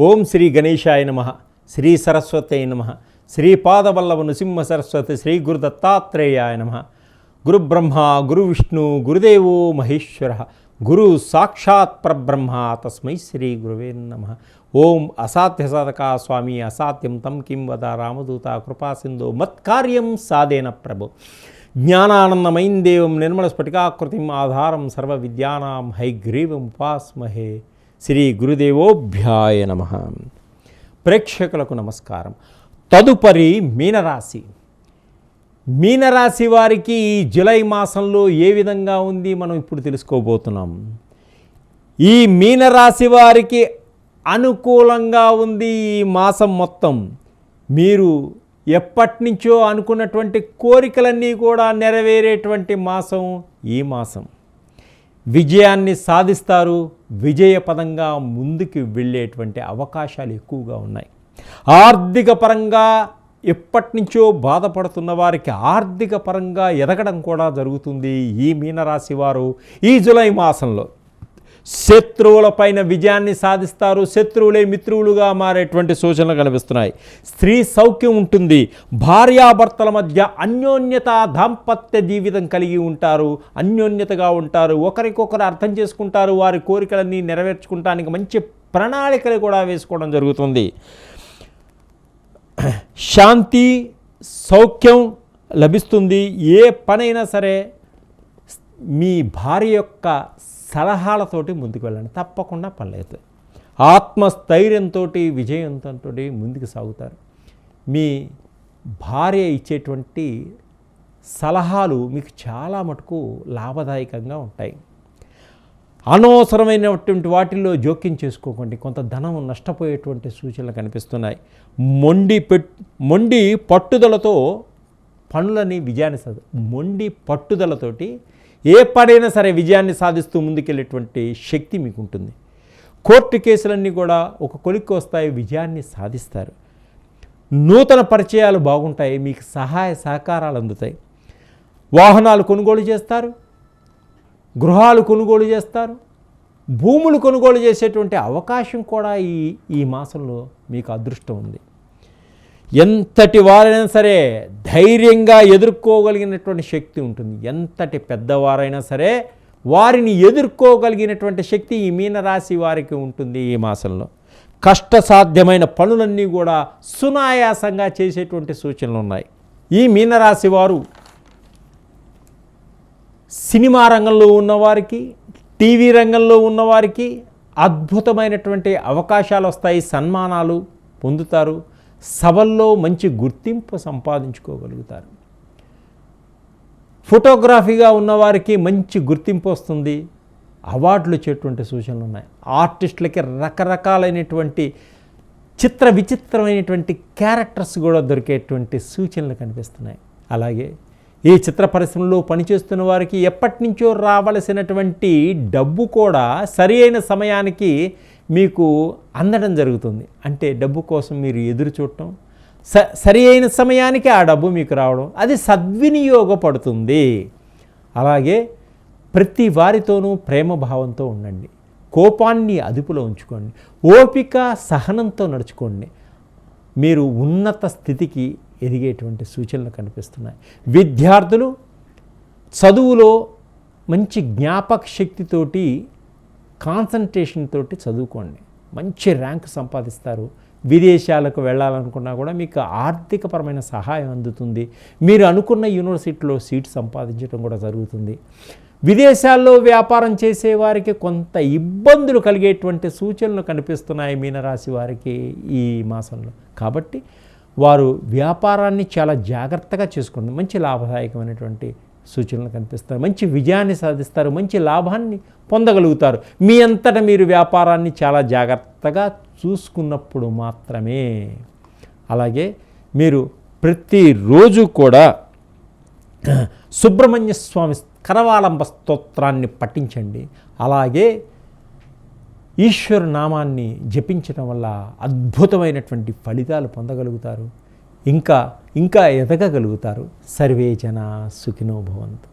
ఓం శ్రీ గణేశాయ నమః, శ్రీ సరస్వతై నమః, శ్రీపాదవల్లభ నృసింహ సరస్వతి, శ్రీ గురు దత్తాత్రేయాయ నమః. గురు బ్రహ్మ గురు విష్ణు గురుదేవో మహేశ్వర, గురు సాక్షాత్ పరబ్రహ్మ తస్మై శ్రీ గురువే నమః. ఓం అసాధ్య సాధక స్వామి అసాధ్యం తం కిం వద రామదూత కృపాసింధో మత్కార్యం సాధేన ప్రభు. జ్ఞానానందమయం దేవం నిర్మల స్ఫటికాకృతిం ఆధారం సర్వ విద్యానాం హైగ్రీవం ఉపాస్మహే. శ్రీ గురుదేవోభ్యాయ నమః. ప్రేక్షకులకు నమస్కారం. తదుపరి మీనరాశి. మీనరాశి వారికి జూలై మాసంలో ఏ విధంగా ఉంది మనం ఇప్పుడు తెలుసుకోబోతున్నాం. ఈ మీనరాశి వారికి అనుకూలంగా ఉంది ఈ మాసం మొత్తం. మీరు ఎప్పటి నుంచో అనుకున్నటువంటి కోరికలన్నీ కూడా నెరవేరేటువంటి మాసం ఈ మాసం. విజయాన్ని సాధిస్తారు, విజయపదంగా ముందుకు వెళ్ళేటువంటి అవకాశాలు ఎక్కువగా ఉన్నాయి. ఆర్థిక పరంగా ఎప్పటి నుంచో బాధపడుతున్న వారికి ఆర్థిక పరంగా ఎదగడం కూడా జరుగుతుంది. ఈ మీనరాశి వారు ఈ జూలై మాసంలో శత్రువులపైన విజయాన్ని సాధిస్తారు. శత్రువులే మిత్రువులుగా మారేటువంటి సూచనలు కనిపిస్తున్నాయి. స్త్రీ సౌఖ్యం ఉంటుంది. భార్యాభర్తల మధ్య అన్యోన్యత, దాంపత్య జీవితం కలిగి ఉంటారు. అన్యోన్యతగా ఉంటారు. ఒకరికొకరు అర్థం చేసుకుంటారు. వారి కోరికలన్నీ నెరవేర్చుకుంటానికి మంచి ప్రణాళికలు కూడా వేసుకోవడం జరుగుతుంది. శాంతి సౌఖ్యం లభిస్తుంది. ఏ పనైనా సరే మీ భార్య యొక్క సలహాలతోటి ముందుకు వెళ్ళండి, తప్పకుండా పనులవుతాయి. ఆత్మస్థైర్యంతో విజయంతో ముందుకు సాగుతారు. మీ భార్య ఇచ్చేటువంటి సలహాలు మీకు చాలా మటుకు లాభదాయకంగా ఉంటాయి. అనవసరమైనటువంటి వాటిల్లో జోక్యం చేసుకోకండి. కొంత ధనం నష్టపోయేటువంటి సూచనలు కనిపిస్తున్నాయి. మొండి పట్టుదలతో పనులని మొండి పట్టుదలతోటి ఏ పనైనా సరే విజయాన్ని సాధిస్తూ ముందుకెళ్ళేటువంటి శక్తి మీకు ఉంటుంది. కోర్టు కేసులన్నీ కూడా ఒక కొలిక్కి వస్తాయి, విజయాన్ని సాధిస్తారు. నూతన పరిచయాలు బాగుంటాయి, మీకు సహాయ సహకారాలు అందుతాయి. వాహనాలు కొనుగోలు చేస్తారు, గృహాలు కొనుగోలు చేస్తారు, భూములు కొనుగోలు చేసేటువంటి అవకాశం కూడా ఈ మాసంలో మీకు అదృష్టం ఉంది. ఎంతటి వారైనా సరే ధైర్యంగా ఎదుర్కోగలిగినటువంటి శక్తి ఉంటుంది. ఎంతటి పెద్దవారైనా సరే వారిని ఎదుర్కోగలిగినటువంటి శక్తి ఈ మీనరాశి వారికి ఉంటుంది. ఈ మాసంలో కష్టసాధ్యమైన పనులన్నీ కూడా సునాయాసంగా చేసేటువంటి సూచనలు ఉన్నాయి. ఈ మీనరాశి వారు సినిమా రంగంలో ఉన్నవారికి, టీవీ రంగంలో ఉన్నవారికి అద్భుతమైనటువంటి అవకాశాలు వస్తాయి. సన్మానాలు పొందుతారు. సభల్లో మంచి గుర్తింపు సంపాదించుకోగలుగుతారు. ఫోటోగ్రఫీగా ఉన్నవారికి మంచి గుర్తింపు వస్తుంది. అవార్డులు వచ్చేటువంటి సూచనలు ఉన్నాయి. ఆర్టిస్టులకి రకరకాలైనటువంటి విచిత్రమైనటువంటి క్యారెక్టర్స్ కూడా దొరికేటువంటి సూచనలు కనిపిస్తున్నాయి. అలాగే ఈ చిత్ర పరిశ్రమలో పనిచేస్తున్న వారికి ఎప్పటి నుంచో రావలసినటువంటి డబ్బు కూడా సరి అయిన సమయానికి మీకు అందడం జరుగుతుంది. అంటే డబ్బు కోసం మీరు ఎదురు చూడటం, సరి అయిన సమయానికి ఆ డబ్బు మీకు రావడం, అది సద్వినియోగపడుతుంది. అలాగే ప్రతి వారితోనూ ప్రేమభావంతో ఉండండి. కోపాన్ని అదుపులో ఉంచుకోండి. ఓపిక సహనంతో నడుచుకోండి. మీరు ఉన్నత స్థితికి ఎదిగేటువంటి సూచనలు కనిపిస్తున్నాయి. విద్యార్థులు చదువులో మంచి జ్ఞాపక శక్తితోటి, కాన్సన్ట్రేషన్ తోటి చదువుకోండి. మంచి ర్యాంక్ సంపాదిస్తారు. విదేశాలకు వెళ్ళాలనుకున్నా కూడా మీకు ఆర్థికపరమైన సహాయం అందుతుంది. మీరు అనుకున్న యూనివర్సిటీలో సీట్ సంపాదించడం కూడా జరుగుతుంది. విదేశాల్లో వ్యాపారం చేసేవారికి కొంత ఇబ్బందులు కలిగేటువంటి సూచనలు కనిపిస్తున్నాయి మీనరాశి వారికి ఈ మాసంలో. కాబట్టి వారు వ్యాపారాన్ని చాలా జాగ్రత్తగా చేసుకోండి. మంచి లాభదాయకమైనటువంటి సూచనలు కనిపిస్తారు. మంచి విజయాన్ని సాధిస్తారు. మంచి లాభాన్ని పొందగలుగుతారు. మీ అంతటా మీరు వ్యాపారాన్ని చాలా జాగ్రత్తగా చూసుకున్నప్పుడు మాత్రమే. అలాగే మీరు ప్రతిరోజు కూడా సుబ్రహ్మణ్య స్వామి కరవాలంబ స్తోత్రాన్ని పఠించండి. అలాగే ఈశ్వర నామాన్ని జపించడం వల్ల అద్భుతమైనటువంటి ఫలితాలు పొందగలుగుతారు. ఇంకా ఎదగగలుగుతారు. సర్వే జనా సుఖినో భవంతు.